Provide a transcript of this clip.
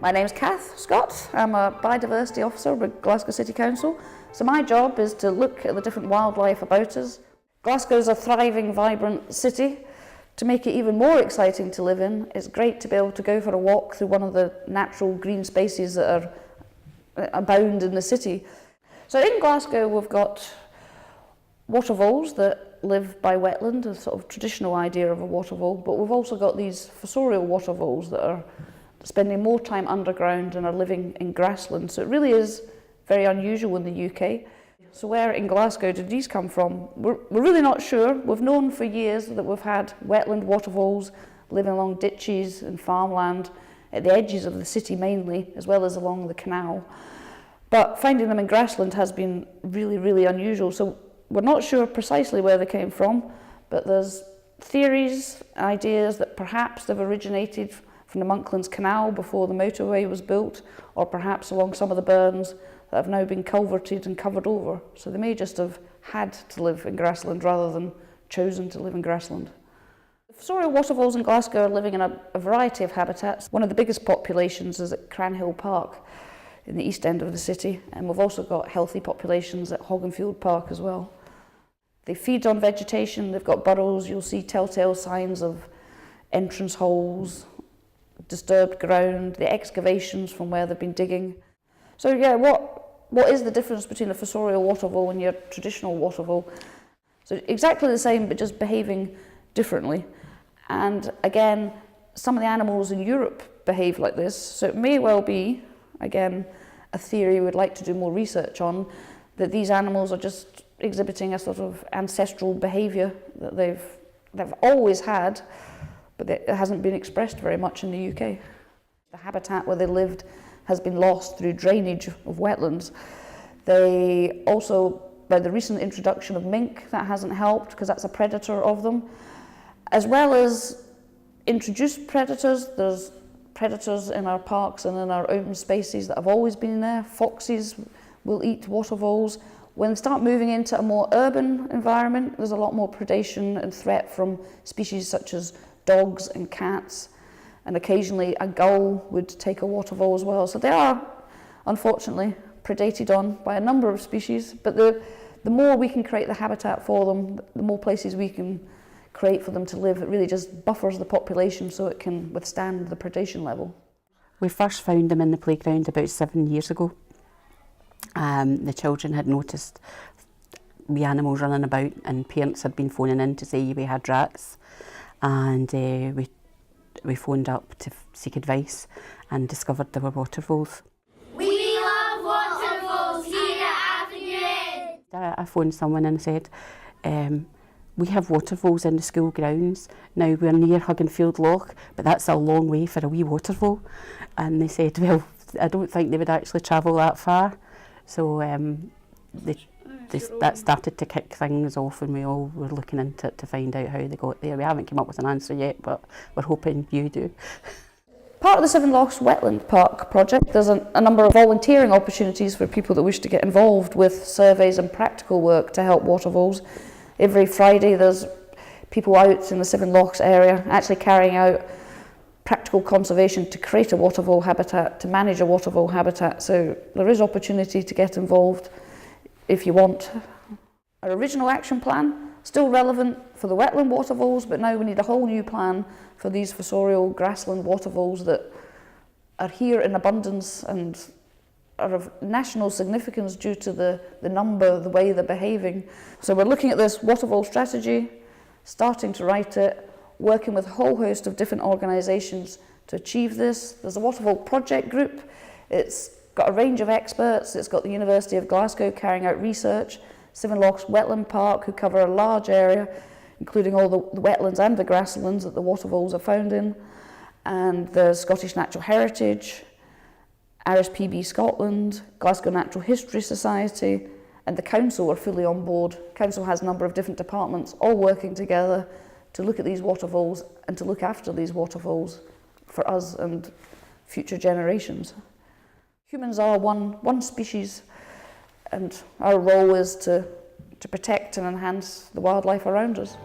My name's Kath Scott. I'm a biodiversity officer with Glasgow City Council. So my job is to look at the different wildlife about us. Glasgow's a thriving, vibrant city. To make it even more exciting to live in, it's great to be able to go for a walk through one of the natural green spaces that abound in the city. So in Glasgow we've got water voles that live by wetland, a sort of traditional idea of a water vole, but we've also got these fossorial water voles that are spending more time underground and are living in grassland. So it really is very unusual in the UK. So where in Glasgow did these come from? We're really not sure. We've known for years that we've had wetland water voles living along ditches and farmland at the edges of the city mainly, as well as along the canal. But finding them in grassland has been really, really unusual. So we're not sure precisely where they came from, but there's theories, ideas that perhaps they've originated from the Monklands Canal before the motorway was built, or perhaps along some of the burns that have now been culverted and covered over. So they may just have had to live in grassland rather than chosen to live in grassland. The fossorial water voles in Glasgow are living in a variety of habitats. One of the biggest populations is at Cranhill Park in the east end of the city, and we've also got healthy populations at Hogganfield Park as well. They feed on vegetation, they've got burrows, you'll see telltale signs of entrance holes, disturbed ground, the excavations from where they've been digging. So yeah, what is the difference between a fossorial water vole and your traditional water vole? So exactly the same, but just behaving differently. And again, some of the animals in Europe behave like this, so it may well be, again, a theory we'd like to do more research on, that these animals are just exhibiting a sort of ancestral behaviour that they've always had, but it hasn't been expressed very much in the UK. The habitat where they lived has been lost through drainage of wetlands. They also, by the recent introduction of mink, that hasn't helped because that's a predator of them. As well as introduced predators, there's predators in our parks and in our open spaces that have always been there. Foxes will eat water voles. When they start moving into a more urban environment, there's a lot more predation and threat from species such as dogs and cats, and occasionally a gull would take a water vole as well. So they are, unfortunately, predated on by a number of species, but the more we can create the habitat for them, the more places we can create for them to live. It really just buffers the population so it can withstand the predation level. We first found them in the playground about 7 years ago. The children had noticed wee animals running about, and parents had been phoning in to say we had rats, and we phoned up to seek advice and discovered there were water voles. We love water voles here at Avenue. I phoned someone and said, we have water voles in the school grounds. Now we're near Hogganfield Loch, but that's a long way for a wee water vole. And they said, well, I don't think they would actually travel that far. So that started to kick things off, and we all were looking into it to find out how they got there. We haven't come up with an answer yet, but we're hoping you do. Part of the Seven Lochs Wetland Park project, there's a number of volunteering opportunities for people that wish to get involved with surveys and practical work to help water voles. Every Friday there's people out in the Seven Lochs area actually carrying out practical conservation to create a water vole habitat, to manage a water vole habitat. So there is opportunity to get involved if you want. Our original action plan, still relevant for the wetland water voles, but now we need a whole new plan for these fossorial grassland water voles that are here in abundance and are of national significance due to the number, the way they're behaving. So we're looking at this water vole strategy, starting to write it, working with a whole host of different organisations to achieve this. There's a water vole project group. It's got a range of experts. It's got the University of Glasgow carrying out research, Seven Lochs Wetland Park, who cover a large area, including all the wetlands and the grasslands that the water voles are found in, and the Scottish Natural Heritage, RSPB Scotland, Glasgow Natural History Society, and the council are fully on board. Council has a number of different departments all working together to look at these water voles and to look after these water voles for us and future generations. Humans are one species, and our role is to protect and enhance the wildlife around us.